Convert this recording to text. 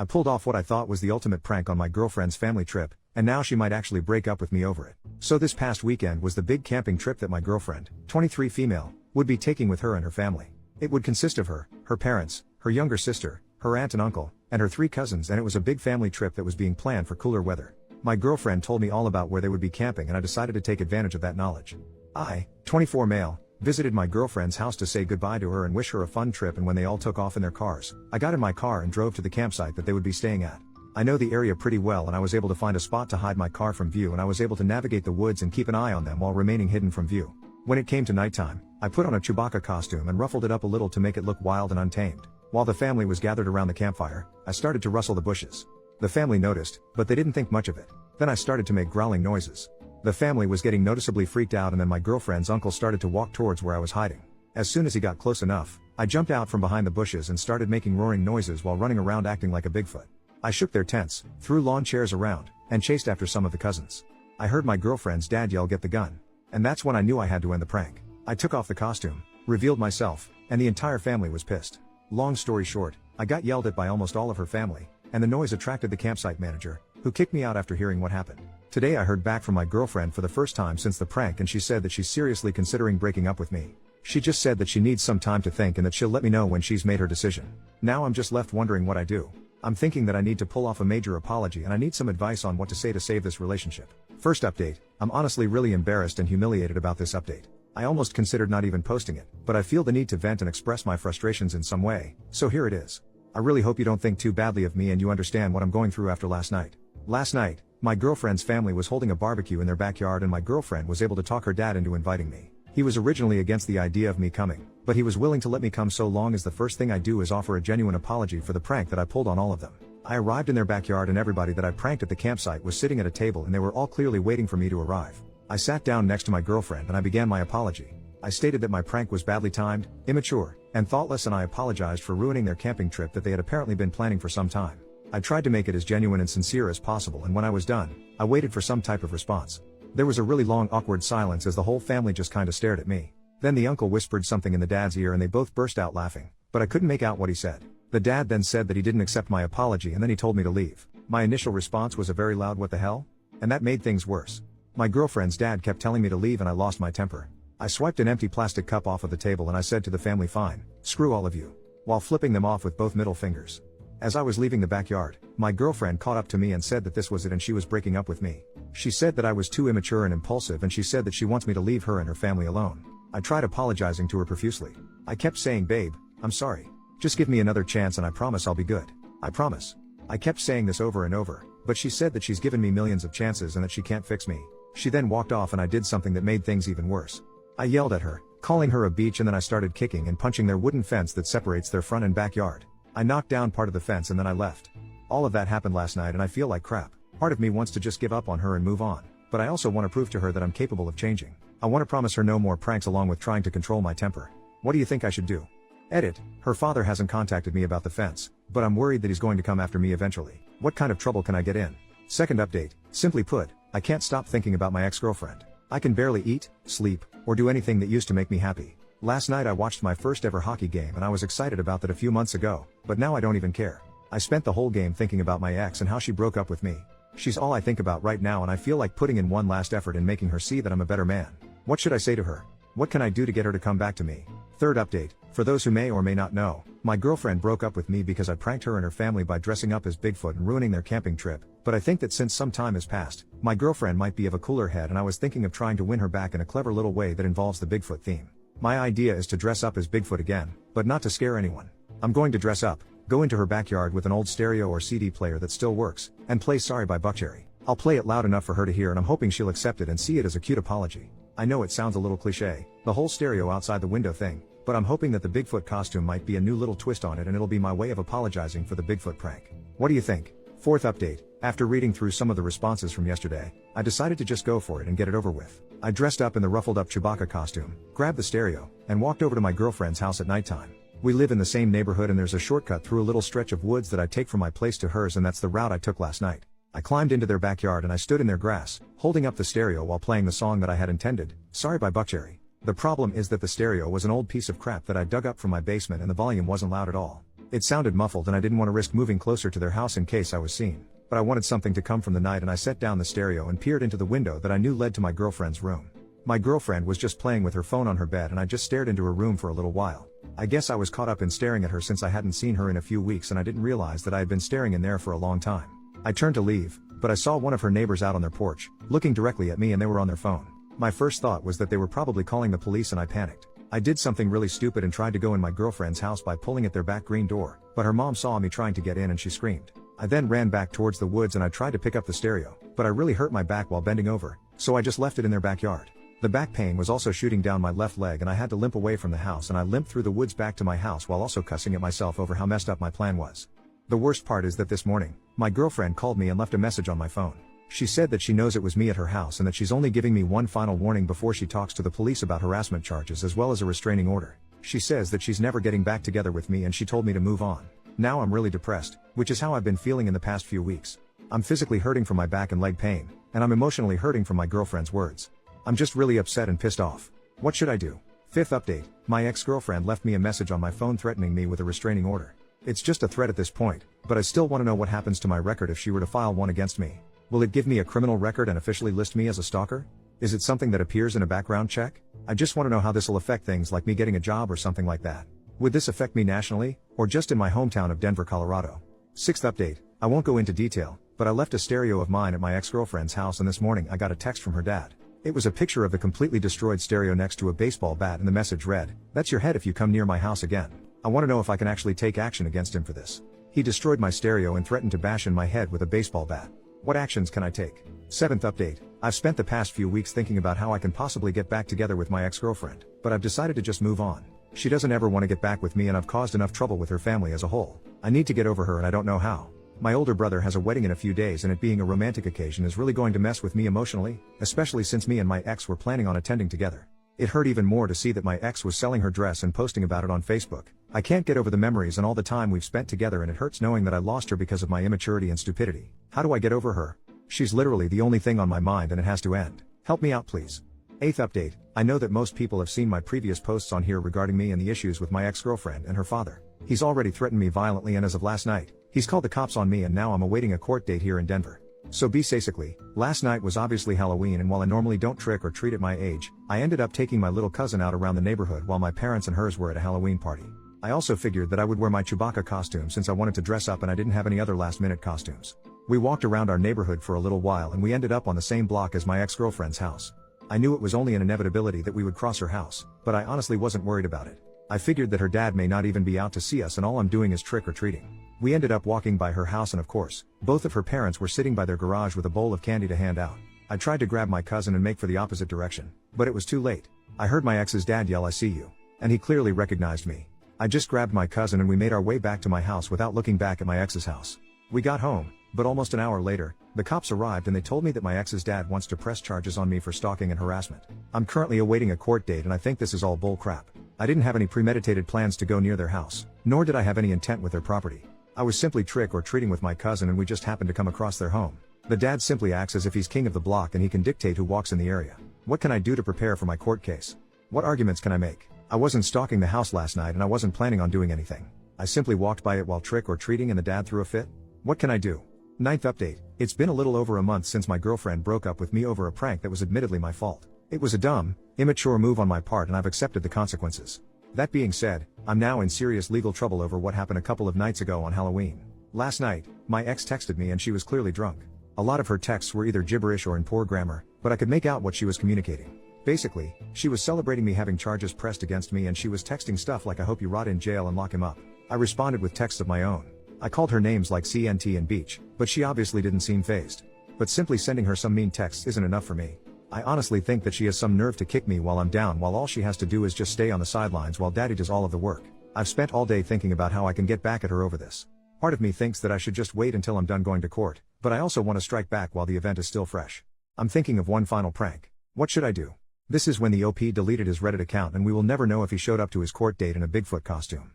I pulled off what I thought was the ultimate prank on my girlfriend's family trip, and now she might actually break up with me over it. So this past weekend was the big camping trip that my girlfriend, 23 female, would be taking with her and her family. It would consist of her parents, her younger sister, her aunt and uncle, and her 3 cousins, and it was a big family trip that was being planned for cooler weather. My girlfriend told me all about where they would be camping, and I decided to take advantage of that knowledge. I, 24 male, visited my girlfriend's house to say goodbye to her and wish her a fun trip, and when they all took off in their cars, I got in my car and drove to the campsite that they would be staying at. I know the area pretty well, and I was able to find a spot to hide my car from view, and I was able to navigate the woods and keep an eye on them while remaining hidden from view. When it came to nighttime, I put on a Chewbacca costume and ruffled it up a little to make it look wild and untamed. While the family was gathered around the campfire, I started to rustle the bushes. The family noticed, but they didn't think much of it. Then I started to make growling noises. The family was getting noticeably freaked out, and then my girlfriend's uncle started to walk towards where I was hiding. As soon as he got close enough, I jumped out from behind the bushes and started making roaring noises while running around acting like a Bigfoot. I shook their tents, threw lawn chairs around, and chased after some of the cousins. I heard my girlfriend's dad yell, "Get the gun." And that's when I knew I had to end the prank. I took off the costume, revealed myself, and the entire family was pissed. Long story short, I got yelled at by almost all of her family, and the noise attracted the campsite manager, who kicked me out after hearing what happened. Today I heard back from my girlfriend for the first time since the prank, and she said that she's seriously considering breaking up with me. She just said that she needs some time to think and that she'll let me know when she's made her decision. Now I'm just left wondering what I do. I'm thinking that I need to pull off a major apology, and I need some advice on what to say to save this relationship. First update, I'm honestly really embarrassed and humiliated about this update. I almost considered not even posting it, but I feel the need to vent and express my frustrations in some way, so here it is. I really hope you don't think too badly of me and you understand what I'm going through after last night. Last night, my girlfriend's family was holding a barbecue in their backyard, and my girlfriend was able to talk her dad into inviting me. He was originally against the idea of me coming, but he was willing to let me come so long as the first thing I do is offer a genuine apology for the prank that I pulled on all of them. I arrived in their backyard, and everybody that I pranked at the campsite was sitting at a table, and they were all clearly waiting for me to arrive. I sat down next to my girlfriend and I began my apology. I stated that my prank was badly timed, immature, and thoughtless, and I apologized for ruining their camping trip that they had apparently been planning for some time. I tried to make it as genuine and sincere as possible, and when I was done, I waited for some type of response. There was a really long awkward silence as the whole family just kinda stared at me. Then the uncle whispered something in the dad's ear and they both burst out laughing, but I couldn't make out what he said. The dad then said that he didn't accept my apology, and then he told me to leave. My initial response was a very loud "what the hell?" And that made things worse. My girlfriend's dad kept telling me to leave, and I lost my temper. I swiped an empty plastic cup off of the table and I said to the family, "Fine, screw all of you," while flipping them off with both middle fingers. As I was leaving the backyard, my girlfriend caught up to me and said that this was it and she was breaking up with me. She said that I was too immature and impulsive, and she said that she wants me to leave her and her family alone. I tried apologizing to her profusely. I kept saying, "Babe, I'm sorry. Just give me another chance and I promise I'll be good. I promise." I kept saying this over and over, but she said that she's given me millions of chances and that she can't fix me. She then walked off, and I did something that made things even worse. I yelled at her, calling her a beach, and then I started kicking and punching their wooden fence that separates their front and backyard. I knocked down part of the fence and then I left. All of that happened last night and I feel like crap. Part of me wants to just give up on her and move on, but I also want to prove to her that I'm capable of changing. I want to promise her no more pranks along with trying to control my temper. What do you think I should do? Edit, her father hasn't contacted me about the fence, but I'm worried that he's going to come after me eventually. What kind of trouble can I get in? Second update, simply put, I can't stop thinking about my ex-girlfriend. I can barely eat, sleep, or do anything that used to make me happy. Last night I watched my first ever hockey game and I was excited about that a few months ago, but now I don't even care. I spent the whole game thinking about my ex and how she broke up with me. She's all I think about right now, and I feel like putting in one last effort in making her see that I'm a better man. What should I say to her? What can I do to get her to come back to me? Third update, for those who may or may not know, my girlfriend broke up with me because I pranked her and her family by dressing up as Bigfoot and ruining their camping trip, but I think that since some time has passed, my girlfriend might be of a cooler head, and I was thinking of trying to win her back in a clever little way that involves the Bigfoot theme. My idea is to dress up as Bigfoot again, but not to scare anyone. I'm going to dress up, go into her backyard with an old stereo or CD player that still works, and play Sorry by Buckcherry. I'll play it loud enough for her to hear, and I'm hoping she'll accept it and see it as a cute apology. I know it sounds a little cliche, the whole stereo outside the window thing, but I'm hoping that the Bigfoot costume might be a new little twist on it, and it'll be my way of apologizing for the Bigfoot prank. What do you think? Fourth update, after reading through some of the responses from yesterday, I decided to just go for it and get it over with. I dressed up in the ruffled up Chewbacca costume, grabbed the stereo, and walked over to my girlfriend's house at nighttime. We live in the same neighborhood and there's a shortcut through a little stretch of woods that I take from my place to hers, and that's the route I took last night. I climbed into their backyard and I stood in their grass, holding up the stereo while playing the song that I had intended, Sorry by Buckcherry. The problem is that the stereo was an old piece of crap that I dug up from my basement and the volume wasn't loud at all. It sounded muffled and I didn't want to risk moving closer to their house in case I was seen. But I wanted something to come from the night and I set down the stereo and peered into the window that I knew led to my girlfriend's room. My girlfriend was just playing with her phone on her bed and I just stared into her room for a little while. I guess I was caught up in staring at her since I hadn't seen her in a few weeks and I didn't realize that I had been staring in there for a long time. I turned to leave, but I saw one of her neighbors out on their porch, looking directly at me, and they were on their phone. My first thought was that they were probably calling the police and I panicked. I did something really stupid and tried to go in my girlfriend's house by pulling at their back green door, but her mom saw me trying to get in and she screamed. I then ran back towards the woods and I tried to pick up the stereo, but I really hurt my back while bending over, so I just left it in their backyard. The back pain was also shooting down my left leg and I had to limp away from the house, and I limped through the woods back to my house while also cussing at myself over how messed up my plan was. The worst part is that this morning, my girlfriend called me and left a message on my phone. She said that she knows it was me at her house and that she's only giving me one final warning before she talks to the police about harassment charges as well as a restraining order. She says that she's never getting back together with me and she told me to move on. Now I'm really depressed, which is how I've been feeling in the past few weeks. I'm physically hurting from my back and leg pain, and I'm emotionally hurting from my girlfriend's words. I'm just really upset and pissed off. What should I do? Fifth update, my ex-girlfriend left me a message on my phone threatening me with a restraining order. It's just a threat at this point, but I still want to know what happens to my record if she were to file one against me. Will it give me a criminal record and officially list me as a stalker? Is it something that appears in a background check? I just want to know how this will affect things like me getting a job or something like that. Would this affect me nationally, or just in my hometown of Denver, Colorado? Sixth update, I won't go into detail, but I left a stereo of mine at my ex-girlfriend's house and this morning I got a text from her dad. It was a picture of the completely destroyed stereo next to a baseball bat and the message read, "That's your head if you come near my house again." I want to know if I can actually take action against him for this. He destroyed my stereo and threatened to bash in my head with a baseball bat. What actions can I take? Seventh update, I've spent the past few weeks thinking about how I can possibly get back together with my ex-girlfriend, but I've decided to just move on. She doesn't ever want to get back with me and I've caused enough trouble with her family as a whole. I need to get over her and I don't know how. My older brother has a wedding in a few days and it being a romantic occasion is really going to mess with me emotionally, especially since me and my ex were planning on attending together. It hurt even more to see that my ex was selling her dress and posting about it on Facebook. I can't get over the memories and all the time we've spent together, and it hurts knowing that I lost her because of my immaturity and stupidity. How do I get over her? She's literally the only thing on my mind and it has to end. Help me out please. Eighth update, I know that most people have seen my previous posts on here regarding me and the issues with my ex-girlfriend and her father. He's already threatened me violently and as of last night, he's called the cops on me and now I'm awaiting a court date here in Denver. So basically, last night was obviously Halloween, and while I normally don't trick or treat at my age, I ended up taking my little cousin out around the neighborhood while my parents and hers were at a Halloween party. I also figured that I would wear my Chewbacca costume since I wanted to dress up and I didn't have any other last-minute costumes. We walked around our neighborhood for a little while and we ended up on the same block as my ex-girlfriend's house. I knew it was only an inevitability that we would cross her house, but I honestly wasn't worried about it. I figured that her dad may not even be out to see us and all I'm doing is trick or treating. We ended up walking by her house and of course, both of her parents were sitting by their garage with a bowl of candy to hand out. I tried to grab my cousin and make for the opposite direction, but it was too late. I heard my ex's dad yell, "I see you," and he clearly recognized me. I just grabbed my cousin and we made our way back to my house without looking back at my ex's house. We got home, but almost an hour later, the cops arrived and they told me that my ex's dad wants to press charges on me for stalking and harassment. I'm currently awaiting a court date and I think this is all bull crap. I didn't have any premeditated plans to go near their house, nor did I have any intent with their property. I was simply trick or treating with my cousin and we just happened to come across their home. The dad simply acts as if he's king of the block and he can dictate who walks in the area. What can I do to prepare for my court case? What arguments can I make? I wasn't stalking the house last night and I wasn't planning on doing anything. I simply walked by it while trick or treating and the dad threw a fit. What can I do? Ninth update, it's been a little over a month since my girlfriend broke up with me over a prank that was admittedly my fault. It was a dumb, immature move on my part and I've accepted the consequences. That being said, I'm now in serious legal trouble over what happened a couple of nights ago on Halloween. Last night, my ex texted me and she was clearly drunk. A lot of her texts were either gibberish or in poor grammar, but I could make out what she was communicating. Basically, she was celebrating me having charges pressed against me and she was texting stuff like "I hope you rot in jail and lock him up." I responded with texts of my own. I called her names like CNT and Beach, but she obviously didn't seem fazed. But simply sending her some mean texts isn't enough for me. I honestly think that she has some nerve to kick me while I'm down, while all she has to do is just stay on the sidelines while daddy does all of the work. I've spent all day thinking about how I can get back at her over this. Part of me thinks that I should just wait until I'm done going to court, but I also want to strike back while the event is still fresh. I'm thinking of one final prank. What should I do? This is when the OP deleted his Reddit account and we will never know if he showed up to his court date in a Bigfoot costume.